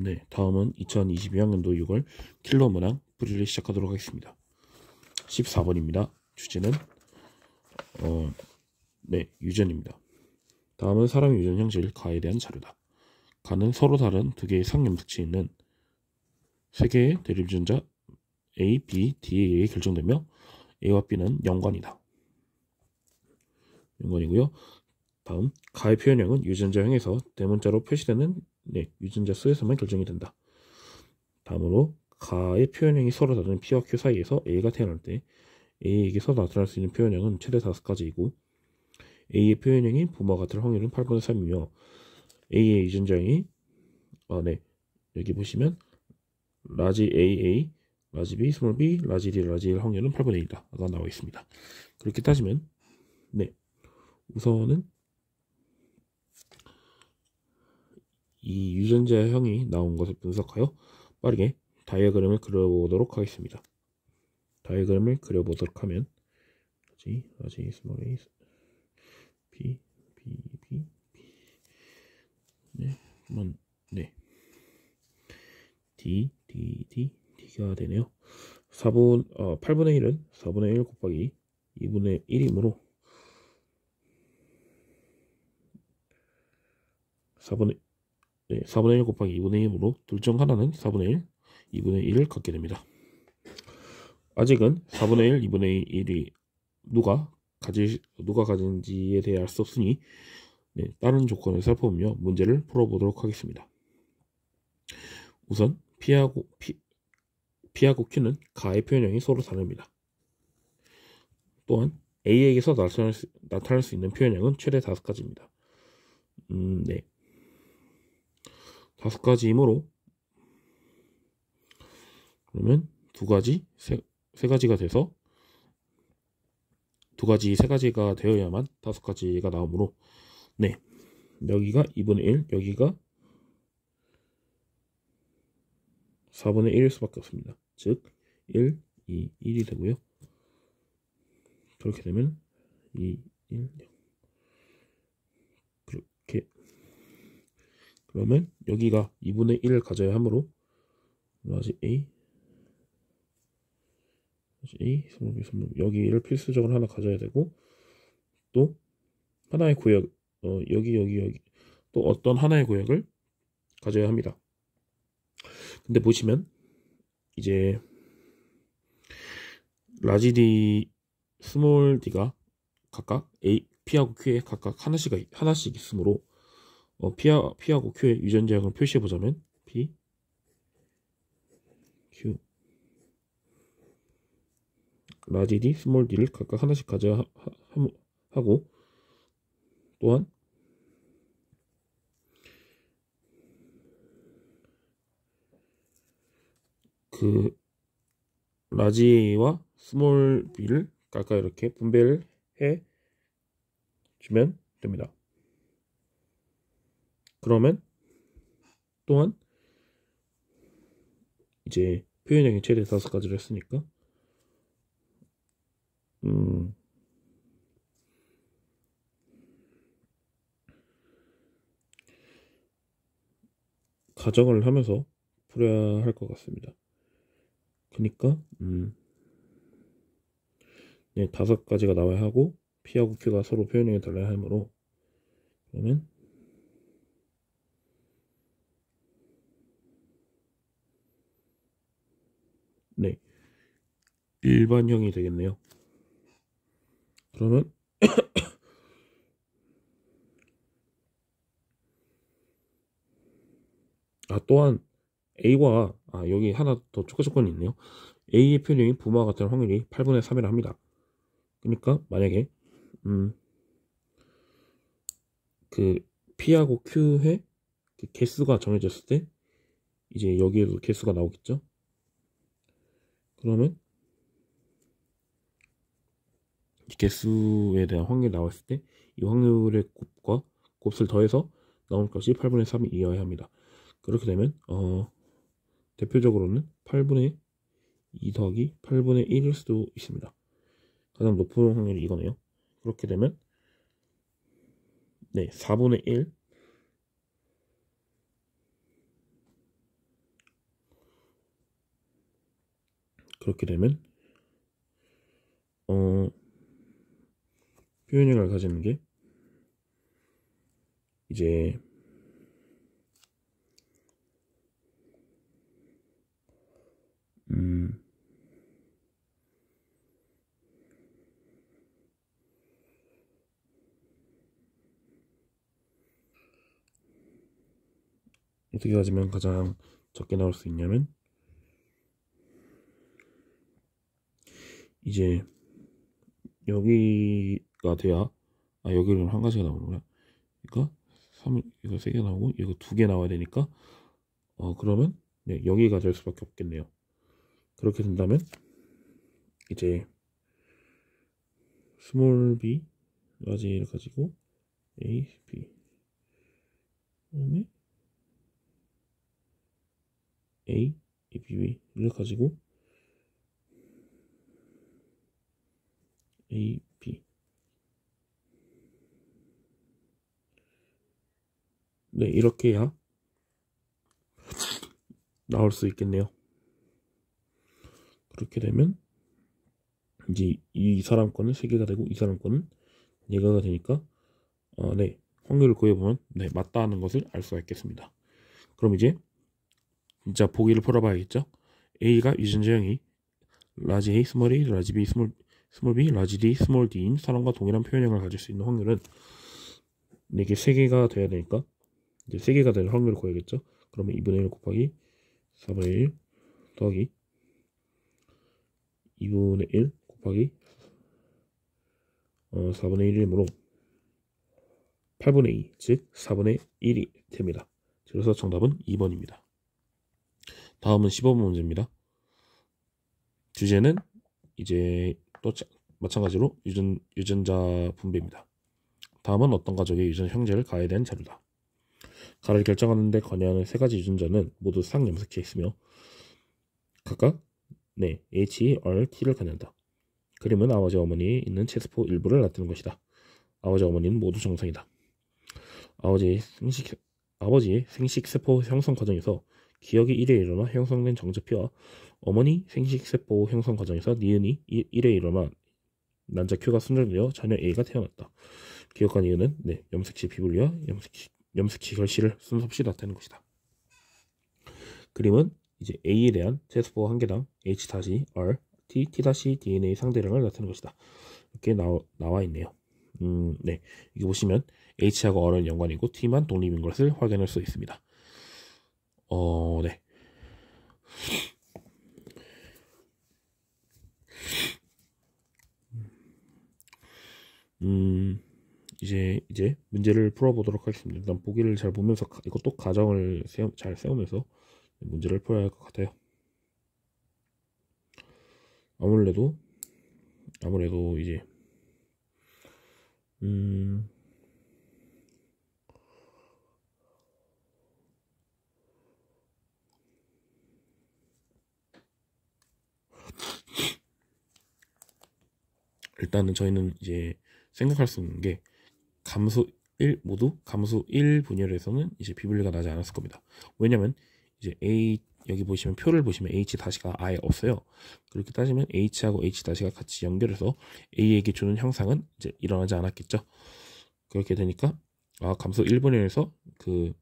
네, 다음은 2022학년도 6월 킬러 문항 풀이를 시작하도록 하겠습니다. 14번입니다. 주제는 유전입니다. 다음은 사람의 유전 형질 가에 대한 자료다. 가는 서로 다른 두 개의 상염 특징이 있는 세 개의 대립 유전자 A, B, D에 의해 결정되며 A와 B는 연관이다. 연관이고요. 다음 가의 표현형은 유전자형에서 대문자로 표시되는 유전자 수에서만 결정이 된다. 다음으로 가의 표현형이 서로 다른 P와 Q 사이에서 A가 태어날 때 A에게서 나타날 수 있는 표현형은 최대 5가지이고 A의 표현형이 부모와 같을 확률은 8분의 3이며 A의 유전자형이 여기 보시면 라지 AA, 라지 B, 스몰 b, 라지 D, 라지 1 확률은 8분의 1이다. 나와 있습니다. 그렇게 따지면 우선은 이 유전자형이 나온 것을 분석하여 빠르게 다이어그램을 그려보도록 하겠습니다. 다이어그램을 그려보도록 하면 라지 스몰 a b b b d d d d가 되네요. 8분의 1은 4분의 1 곱하기 2분의 1이므로 4분의 1 곱하기 2분의 1이므로 둘 중 하나는 4분의 1, 2분의 1을 갖게 됩니다. 아직은 4분의 1, 2분의 1이 누가 가진지에 대해 알 수 없으니 다른 조건을 살펴보며 문제를 풀어보도록 하겠습니다. 우선 P하고 Q는 가의 표현형이 서로 다릅니다. 또한 A에게서 나타날 수 있는 표현형은 최대 5가지입니다. 5가지이므로 그러면 2가지, 3가지가 돼서 2가지, 3가지가 되어야만 5가지가 나오므로 여기가 2분의 1, 여기가 4분의 1일 수밖에 없습니다. 즉 1, 2, 1이 되고요. 그렇게 되면 2, 1, 0 그렇게 그러면 여기가 2분의 1을 가져야 하므로 라지 A, 스몰 b, 스몰 b 여기를 필수적으로 하나 가져야 되고 또 하나의 구역 여기 또 어떤 하나의 구역을 가져야 합니다. 근데 보시면 이제 라지 D, 스몰 d가 각각 P하고 Q에 각각 하나씩 있으므로 P하고 Q의 유전자형을 표시해 보자면 P, Q, 라지 D, 스몰 d를 각각 하나씩 가져야 하고 또한 그 라지와 스몰 b를 각각 이렇게 분배를 해 주면 됩니다. 그러면 또한 이제 표현형이 최대 5가지를 했으니까 가정을 하면서 풀어야 할 것 같습니다. 그러니까 5가지가 나와야 하고 P하고 Q가 서로 표현형이 달라야 하므로 그러면 일반형이 되겠네요. 그러면 또한 A와 여기 하나 더 추가 조건이 있네요. A의 표현형이 부모와 같은 확률이 8분의 3이라 합니다. 그러니까 만약에 그 P하고 Q의 그 개수가 정해졌을 때 이제 여기에도 개수가 나오겠죠. 그러면 이 개수에 대한 확률이 나왔을 때 이 확률의 곱과 곱을 더해서 나올 것이 8분의 3이어야 합니다. 그렇게 되면 대표적으로는 8분의 2 더하기 8분의 1일 수도 있습니다. 가장 높은 확률이 이거네요. 그렇게 되면 4분의 1 그렇게 되면 표현형을 가지는 게 이제 어떻게 가지면 가장 적게 나올 수 있냐면 이제 여기가 돼야 여기는 한 가지가 나오는구나. 그러니까 이거 3개 나오고 이거 2개 나와야 되니까 그러면 네, 여기가 될 수밖에 없겠네요. 그렇게 된다면 이제 스몰 b 라지 a를 가지고 a, b 그다음에 a, b, b를 가지고 a, b 네, 이렇게 해야 나올 수 있겠네요. 그렇게 되면 이제 이 사람 거는 3개가 되고 이 사람 거는 4개가 되니까 네, 확률을 구해보면 네, 맞다 하는 것을 알 수가 있겠습니다. 그럼 이제 진짜 보기를 풀어봐야겠죠. A가 유전자형이 라지 A, 스몰 a, 라지 B, 스몰 b, 라지 D, 스몰 d인 사람과 동일한 표현형을 가질 수 있는 확률은 이게 3개가 돼야 되니까 이제 3개가 되는 확률을 구해야겠죠. 그러면 2분의 1 곱하기 4분의 1 더하기 2분의 1 곱하기 4분의 1이므로 8분의 2, 즉 4분의 1이 됩니다. 그래서 정답은 2번입니다. 다음은 15번 문제입니다. 주제는 이제 또 마찬가지로 유전자 분배입니다. 다음은 어떤 가족의 유전 형제를 가에 대한 자료다. 가를 결정하는 데 관여하는 3가지 유전자는 모두 쌍염색체에 있으며 각각 H, R, T를 갖는다. 그림은 아버지 어머니에 있는 체세포 일부를 나타낸 것이다. 아버지 어머니는 모두 정상이다. 아버지의 생식세포 형성 과정에서 기억이 1회 일어나 형성된 정제피와 어머니 생식세포 형성 과정에서 니은이 1회 일어나 난자 Q가 순절되어 자녀 A가 태어났다. 기억과 니은은 염색체 비분리와 염색체 결실을 순서없이 나타내는 것이다. 그림은 이제 A에 대한 체세포 한 개당 H-R, T-DNA 상대량을 나타내는 것이다. 이렇게 나와 있네요. 네, 이거 보시면 H하고 R은 연관이고 T만 독립인 것을 확인할 수 있습니다. 네. 이제 문제를 풀어보도록 하겠습니다. 일단 보기를 잘 보면서 이것도 가정을 잘 세우면서 문제를 풀어야 할 것 같아요. 아무래도 이제 일단은 저희는 이제 생각할 수 있는 게 모두 감수 1 분열에서는 이제 비분리가 나지 않았을 겁니다. 왜냐면 이제 여기 보시면 표를 보시면 H-가 아예 없어요. 그렇게 따지면 H하고 H-가 같이 연결해서 A에게 주는 형상은 이제 일어나지 않았겠죠. 그렇게 되니까 감수 1분열에서 그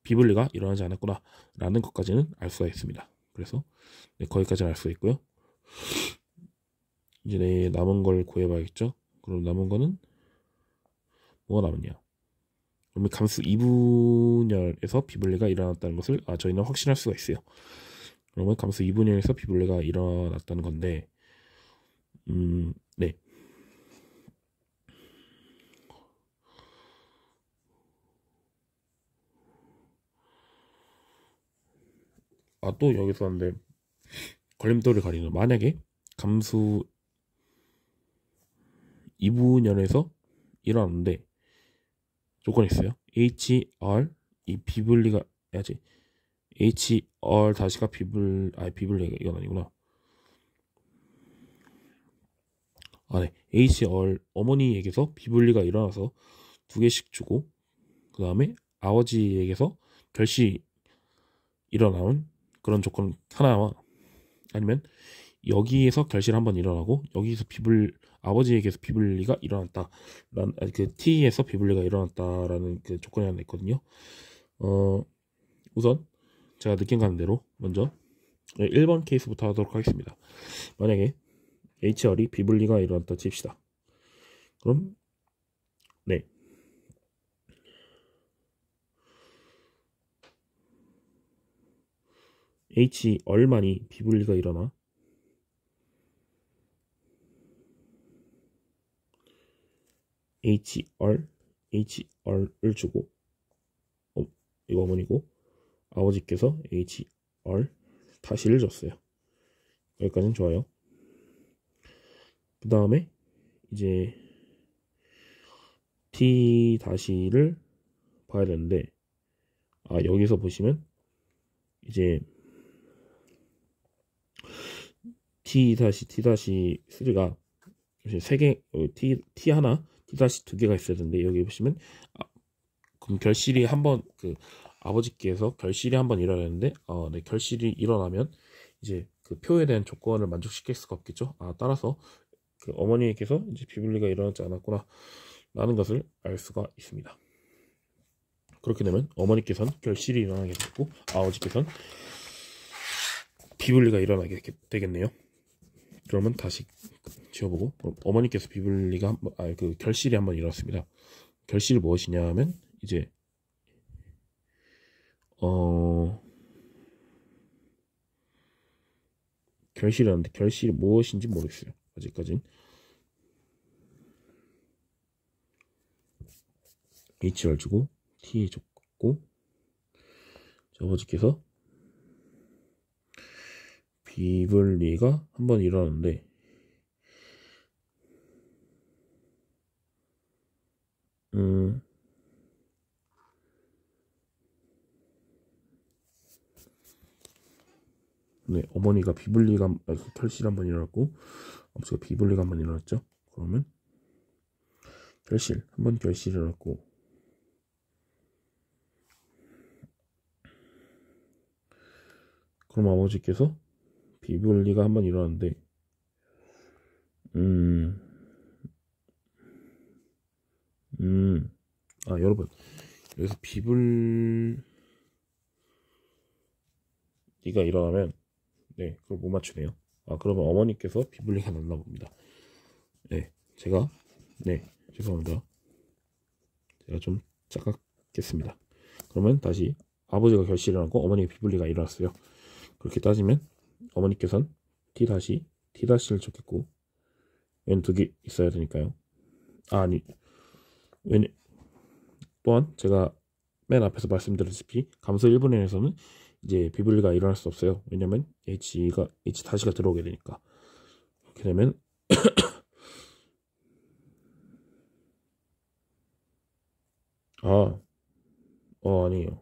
비분리가 일어나지 않았구나 라는 것까지는 알 수가 있습니다. 그래서 거기까지는 알 수 있고요. 이제 남은 걸 구해봐야겠죠. 그럼 남은 거는 뭐가 남았냐? 그러면 감수 2분열에서 비분리가 일어났다는 것을 저희는 확신할 수가 있어요. 그러면 감수 2분열에서 비분리가 일어났다는 건데 네. 또 여기서 근데 걸림돌을 가리는 만약에 감수 2분열에서 일어났는데 조건이 있어요. HR 이 비분리가 해야지. HR 다시가 비분리가 이건 아니구나. 네. HR 어머니에게서 비분리가 일어나서 2개씩 주고 그 다음에 아버지에게서 결실이 일어나는 그런 조건 하나와 아니면 여기에서 결실 한번 일어나고 여기서 아버지에게서 비불리가 일어났다. 그 T에서 비불리가 일어났다라는 그 조건이 하나 있거든요. 우선 제가 느낌 가는 대로 먼저 1번 케이스부터 하도록 하겠습니다. 만약에 HR이 비불리가 일어났다 칩시다. 그럼 네. HR만이 비불리가 일어나 HR을 주고 이거 어머니고 아버지께서 HR 다시를 줬어요. 여기까지는 좋아요. 그 다음에 이제 T 다시를 봐야 되는데 여기서 보시면 이제 T 다시 3가 세 개, T 하나, T 다시 2개가 있어야 되는데 여기 보시면 그럼 결실이 한번 아버지께서 결실이 한번 일어나는데 네, 결실이 일어나면 이제 그 표에 대한 조건을 만족시킬 수가 없겠죠. 따라서 그 어머니께서 이제 비불리가 일어나지 않았구나 라는 것을 알 수가 있습니다. 그렇게 되면 어머니께서는 결실이 일어나게 됐고 아버지께서는 비불리가 일어나게 되겠네요. 그러면 다시 지워보고 어머니께서 비불리가 그 결실이 한번 일어났습니다. 결실이 무엇이냐면 이제 결실이라는데 결실이 무엇인지 모르겠어요. 아직까진 HR 주고 T 줬고 아버지께서 비불리가 한번 일어났는데 네, 어머니가 비불리가 결실 한번 일어났고 아버지가 비불리가 한번 일어났죠. 그러면 결실 한번 결실이 일어났고 그럼 아버지께서 비불리가 한번 일어났는데 여러분 여기서 비불리가 일어나면 네 그걸 못 맞추네요. 그러면 어머니께서 비불리가 났나 봅니다. 네 제가 죄송합니다. 제가 좀 착각했습니다. 그러면 다시 아버지가 결실을 하고 어머니가 비불리가 일어났어요. 그렇게 따지면 어머니께서는 T 다시를 줬겠고 얘는 2개 있어야 되니까요. 또한 제가 맨 앞에서 말씀드렸다시피 감소 1분해에서는 이제 비불리가 일어날 수 없어요. 왜냐면 H 다시가 들어오게 되니까. 그렇게 되면 아니에요.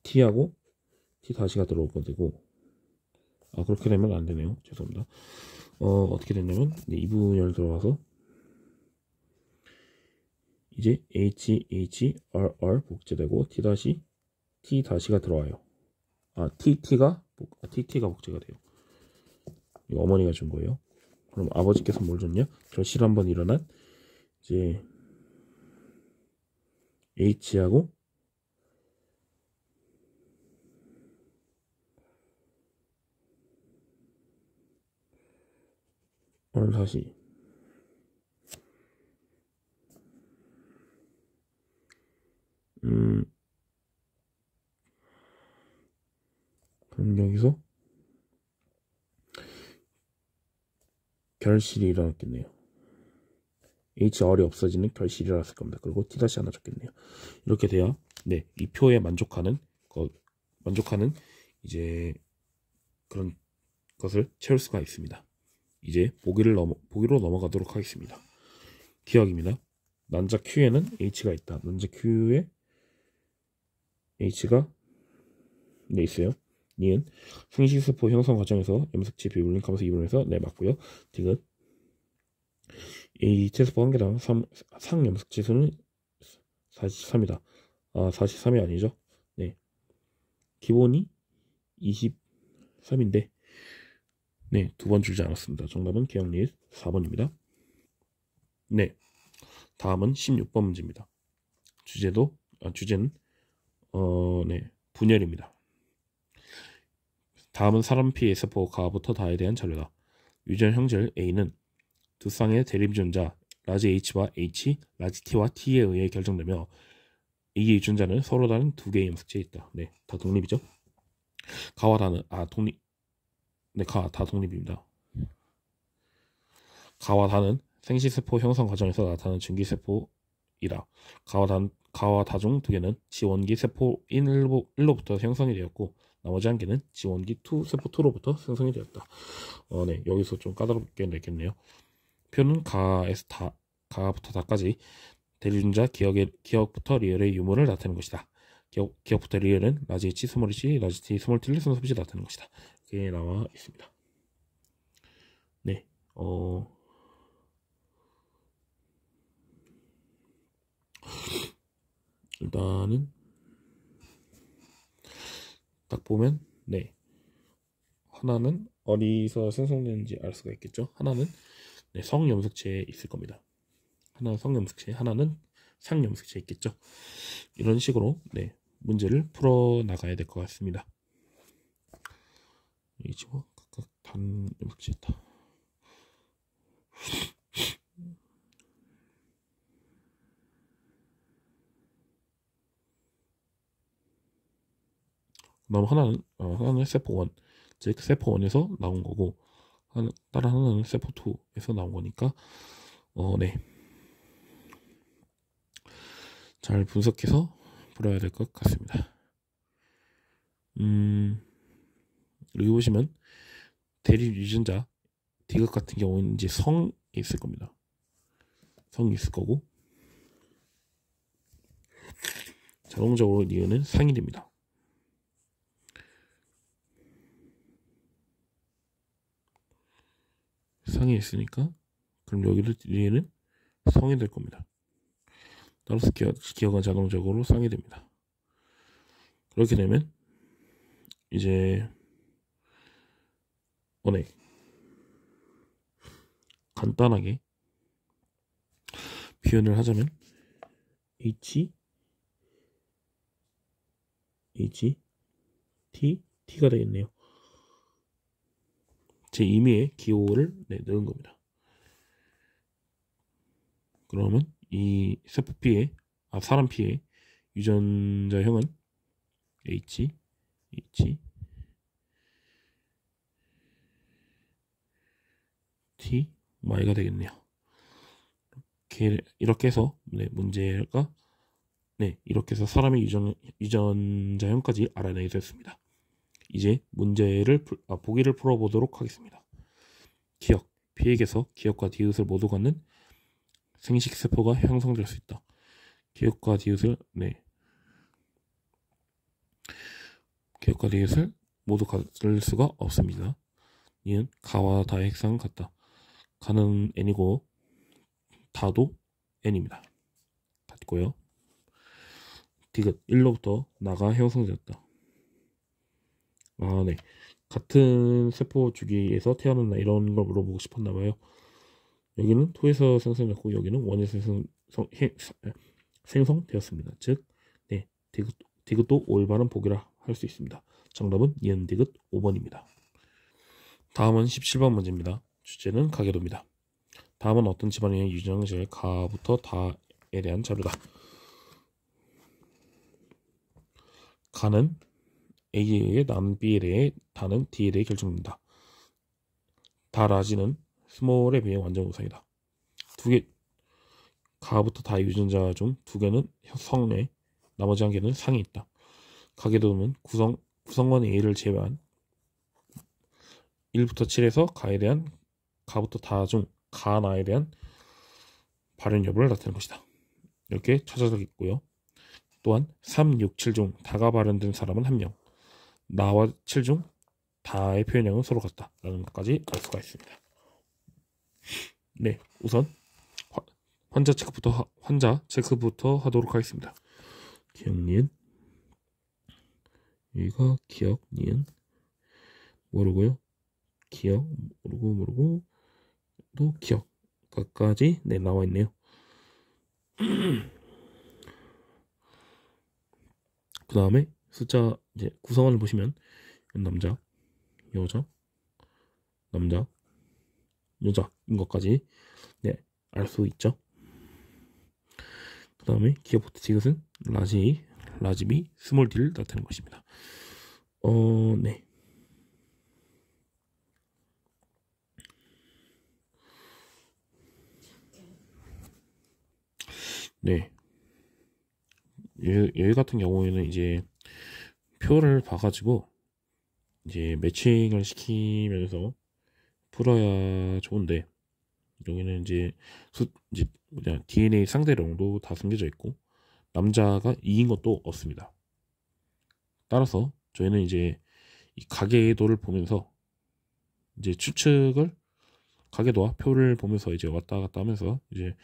T하고 T 다시가 들어오게 되고 그렇게 되면 안 되네요. 죄송합니다. 어떻게 됐냐면 2분열 들어가서 이제 HRR 복제되고 T 다시가 들어와요. TT가 복제가 돼요. 이거 어머니가 준 거예요. 그럼 아버지께서 뭘 줬냐? 결실 한번 일어난 이제 H하고 R 다시 그럼 여기서 결실이 일어났겠네요. HR이 없어지는 결실이 일어났을 겁니다. 그리고 T 다시 하나 줬겠네요. 이렇게 돼야 이 표에 만족하는 이제 그런 것을 채울 수가 있습니다. 이제 보기로 넘어가도록 하겠습니다. 기억입니다. 난자 Q에는 H가 있다. 난자 Q에 H가 있어요. 니은 생식세포 형성 과정에서 염색체 비불린 감소 2분에서 맞고요. 디귿 이 체세포 한 개당 상염색체 수는 43이다. 43이 아니죠. 기본이 23인데 네, 2번 줄지 않았습니다. 정답은 기억 니은 4번입니다. 네, 다음은 16번 문제입니다. 주제는 네, 분열입니다. 다음은 사람 P의 세포 가부터 다에 대한 자료다. 유전 형질 A는 두 쌍의 대립유전자 라지 H와 H, 라지 T와 T에 의해 결정되며 이 유전자는 서로 다른 두 개의 염색체에 있다. 네, 다 독립이죠. 가와 다는 독립. 네, 다 독립입니다. 가와 다는 생식세포 형성 과정에서 나타나는 증기세포이다. 가와 다 중 두 개는 지원기 세포 1로부터 형성이 되었고 나머지 한 개는 지원기 2 세포 2로부터 생성이 되었다. 네, 여기서 좀 까다롭게 냈겠네요. 표는 가부터 다까지 대리유전자 기억부터 리을의 유무를 나타내는 것이다. 기억부터 리을은 라지 H, 스몰 H, 라지 T, 스몰 T를 순서없이 나타내는 것이다. 이렇게 나와 있습니다. 네, 일단은 딱 보면 네, 하나는 어디서 생성되는지 알 수가 있겠죠. 하나는 네, 성염색체에 있을 겁니다. 하나는 성염색체, 하나는 상염색체에 있겠죠. 이런 식으로 네, 문제를 풀어 나가야 될 것 같습니다. 이 지금 각각 단 염색체다. 그다음 하나는 세포 1, 즉 세포 1에서 나온 거고 다른 하나는 세포 2에서 나온 거니까 네, 잘 분석해서 풀어야 될 것 같습니다. 여기 보시면 대립 유전자 디귿 같은 경우는 이제 성이 있을 겁니다. 성이 있을 거고 자동적으로 니은은 상이 됩니다. 상이 있으니까 그럼 여기를 리에는 성이 될 겁니다. 따라서 기억은 자동적으로 상이 됩니다. 그렇게 되면 이제 네, 간단하게 표현을 하자면 T가 되겠네요. 제 임의의 기호를 넣은 겁니다. 그러면 이 세포 P의 사람 P의 유전자형은 H T Y가 되겠네요. 이렇게 해서 문제가 이렇게 해서 사람의 유전자형까지 알아내게 됐습니다. 이제 문제를 보기를 풀어보도록 하겠습니다. 기억, P에게서 기억과 디귿을 모두 갖는 생식세포가 형성될 수 있다. 기억과 디귿을 모두 가질 수가 없습니다. 이는 가와 다의 핵상은 같다. 가는 n이고 다도 n입니다. 같고요. 디귿 1로부터 나가 형성되었다. 네, 같은 세포 주기에서 태어났나 이런 걸 물어보고 싶었나봐요. 여기는 2에서 생성됐고 여기는 1에서 생성되었습니다. 즉 디귿도 올바른 보기라 할 수 있습니다. 정답은 니은 디귿 5번입니다. 다음은 17번 문제입니다. 주제는 가계도입니다. 다음은 어떤 집안의 유전자의 가부터 다에 대한 자료다. 가는 A에 의해 남 B에 대해 다는 D에 대해 결정된다. 다 라지는 스몰에 비해 완전 우상이다. 가부터 다 유전자 중 2개는 성에 나머지 1개는 상이 있다. 가계도는 구성원 A를 제외한 1부터 7에서 가부터 다 중 가나에 대한 발현 여부를 나타내는 것이다. 이렇게 찾아져 있고요. 또한 3, 6, 7 중 다가 발현된 사람은 1명, 나와 7 중 다의 표현량은 서로 같다 라는 것까지 알 수가 있습니다. 네, 우선 환자 체크부터 하도록 하겠습니다. 기억 니은, 여기가 기억 니은 모르고요. 기억 모르고 또 기억까지 네 나와 있네요. 그 다음에 숫자 이제 구성원을 보시면 남자, 여자, 남자, 여자인 것까지 네 알 수 있죠. 그 다음에 기어포트 디귿은 라지 B, 스몰 D를 나타내는 것입니다. 네. 네. 얘 같은 경우에는 이제 표를 봐가지고 이제 매칭을 시키면서 풀어야 좋은데, 여기는 이제 DNA 상대령도 다 숨겨져 있고 남자가 이긴 것도 없습니다. 따라서 저희는 이제 이 가계도를 보면서 이제 가계도와 표를 보면서 이제 왔다 갔다 하면서 이제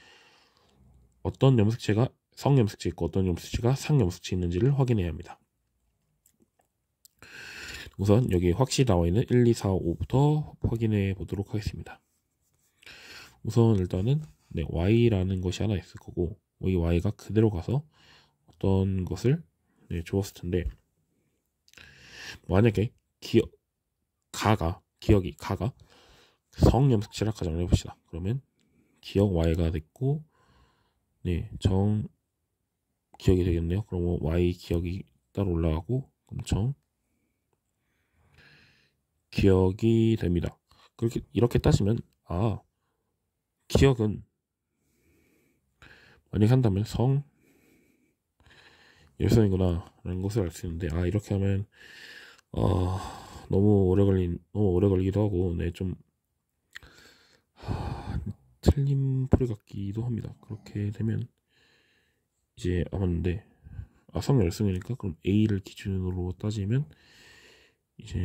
어떤 염색체가 성염색체 있고 어떤 염색체가 상염색체 있는지를 확인해야 합니다. 우선 여기 확실히 나와 있는 1, 2, 4, 5부터 확인해 보도록 하겠습니다. 우선 일단은 네, Y라는 것이 하나 있을 거고, 이 Y가 그대로 가서 어떤 것을 네, 주었을 텐데, 만약에 가가 성염색체라 가정을 해봅시다. 그러면 기억 Y가 됐고, 네, 기억이 되겠네요. 그럼 Y 기억이 따로 올라가고, 그럼 기억이 됩니다. 이렇게 따지면 기억은 만약 한다면 열성이구나 라는 것을 알 수 있는데, 이렇게 하면 너무 오래 걸리기도 하고 좀 틀린 풀이 같기도 합니다. 그렇게 되면 이제 맞는데, 성열성이니까 그럼 A를 기준으로 따지면 이제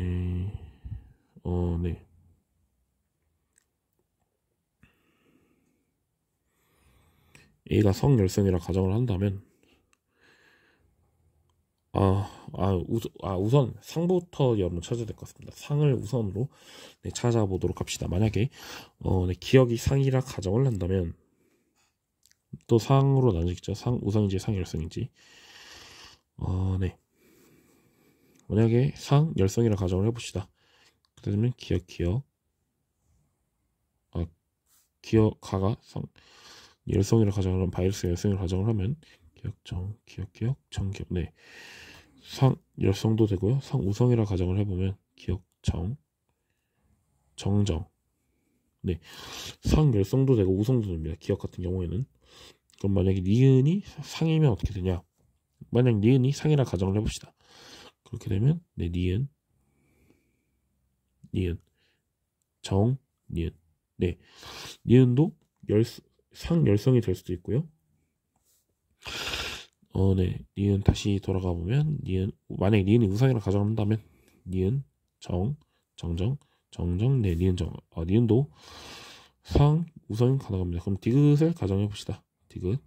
네. A가 성열성이라 가정을 한다면 우선 상부터 여러분 찾아야 될 것 같습니다. 상을 우선으로 네, 찾아보도록 합시다. 만약에 네, 기억이 상이라 가정을 한다면 또 상으로 나뉘겠죠. 우선인지 상열성인지. 네. 만약에 상열성이라 가정을 해봅시다. 그러면 가가 열성이라 가정을 하면 바이러스 열성이라 가정을 하면 기억 정기억 네. 열성도 되고요. 우성이라 가정을 해보면 정정 네. 열성도 되고 우성도 됩니다. 기억 같은 경우에는. 그럼 만약에 니은이 상이면 어떻게 되냐? 만약 니은이 상이라 가정을 해봅시다. 그렇게 되면 네, 니은 니은 네, 니은도 상열성이 될 수도 있고요. 네, 니은 다시 돌아가 보면 만약에 니은이 우상이라 가정한다면 니은 정정 네, 니은도 우성이 가능합니다. 그럼 디귿을 가정해 봅시다. 디귿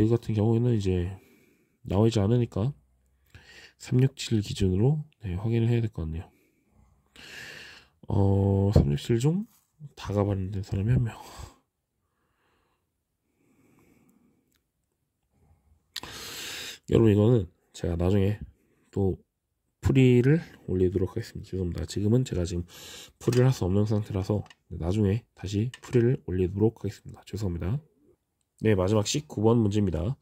같은 경우에는 이제 나오지 않으니까 367 기준으로 네, 확인을 해야 될 것 같네요. 367 중 다가 발견된 사람이 한 명. 여러분, 이거는 제가 나중에 또 풀이를 올리도록 하겠습니다. 죄송합니다. 지금은 제가 풀이를 할 수 없는 상태라서 나중에 다시 풀이를 올리도록 하겠습니다. 죄송합니다. 네, 마지막 19번 문제입니다.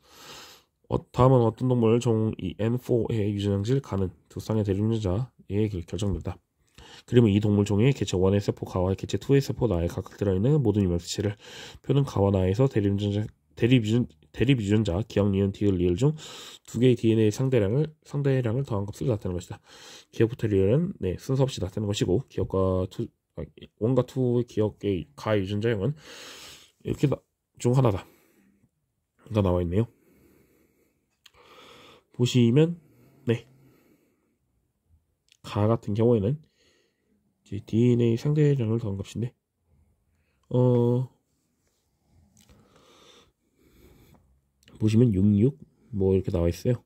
다음은 어떤 동물 종 N4의 유전형질 가는 두 쌍의 대륙유전자에 결정된다. 그러면 이 동물 종의 개체 1의 세포 가와 개체 2의 세포 나에 각각 들어있는 모든 유명체를 표는 가와 나에서 대립유전자 기억, 니은, 디귿, 리을 중 두 개의 DNA 상대량을 더한 값을 나타내는 것이다. 기억부터 리을은 네, 순서 없이 나타내는 것이고, 기억과 1과 2의 기억의 가 유전자형은 이렇게 중 하나다 가 나와 있네요. 보시면 네, 가 같은 경우에는 이제 DNA 상대량을 더한 값인데 보시면 66 뭐 이렇게 나와 있어요.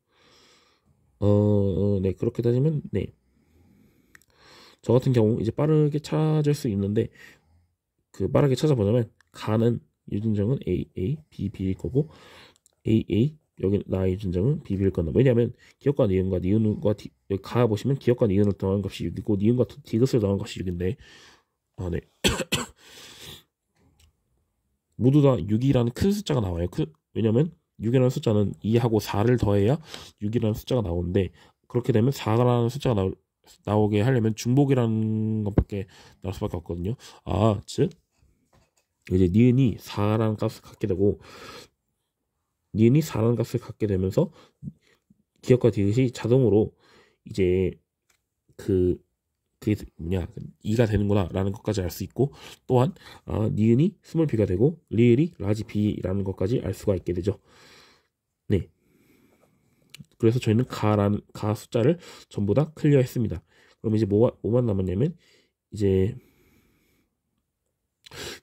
네, 그렇게 따지면 네, 저 같은 경우 이제 빠르게 찾을 수 있는데 그 빠르게 찾아보자면 가는 유전자는 AA, B, B일 거고 AA 여기 나의 유전자는 B일 거다. 왜냐하면 기억과 니은과 니은과 여기 가 보시면 기억과 니은을 더한 값이 6이고 니은과 디귿을 더한 값이 6인데 네. 모두 다 6이라는 큰 숫자가 나와요. 왜냐면 6이라는 숫자는 2하고 4를 더해야 6이라는 숫자가 나오는데 그렇게 되면 4라는 숫자가 나오게 하려면 중복이라는 것밖에 나올 수밖에 없거든요. 즉 이제 니은이 4라는 값을 갖게 되고 니은이 4라는 값을 갖게 되면서 기억과 디귿이 자동으로 이제 그게 뭐냐 2가 되는구나 라는 것까지 알 수 있고 또한 니은이 스몰 b가 되고 리을이 라지 b라는 것까지 알 수가 있게 되죠. 네. 그래서 저희는 가 숫자를 전부 다 클리어 했습니다. 그럼 이제 뭐만 남았냐면 이제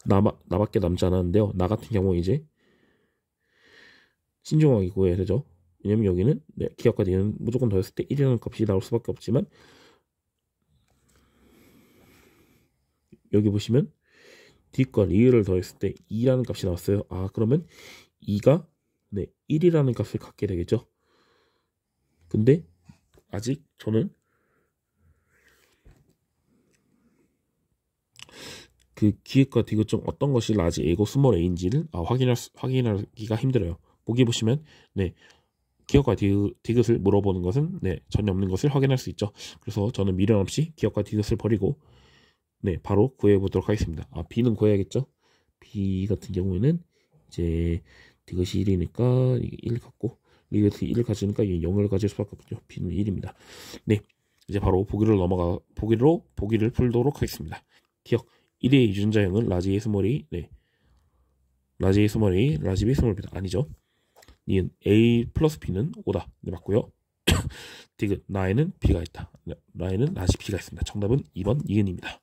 나밖에 남지 않았는데요. 나 같은 경우 이제 신중하게 구해야 되죠. 왜냐면 여기는 기억과 니은 무조건 더했을 때 1이라는 값이 나올 수밖에 없지만 여기 보시면 디귿과 리을을 더했을 때 2라는 값이 나왔어요. 그러면 2가 1이라는 값을 갖게 되겠죠. 근데 아직 저는 그 기획과 디귿 중 어떤 것이 라지 A고 스몰 A인지를 확인하기가 힘들어요. 보기 보시면 기억과 디귿을 물어보는 것은 전혀 없는 것을 확인할 수 있죠. 그래서 저는 미련 없이 기억과 디귿을 버리고 바로 구해 보도록 하겠습니다. B는 구해야겠죠. B 같은 경우에는 이제 디귿이 1이니까 이게 1 갖고 리귿이 1을 가지니까 이게 0을 가질 수밖에 없죠. B는 1입니다. 이제 바로 보기를 풀도록 하겠습니다. 기억 1의 유전자형은 라지 A 스몰 A, 라지 A 스몰 A, 라지 B 스몰 B다. 아니죠. 니은 A 플러스 B는 5다. 맞고요. 디귿 나에는 B가 있다. 나에는 라지 B가 있습니다. 정답은 2번 니은입니다.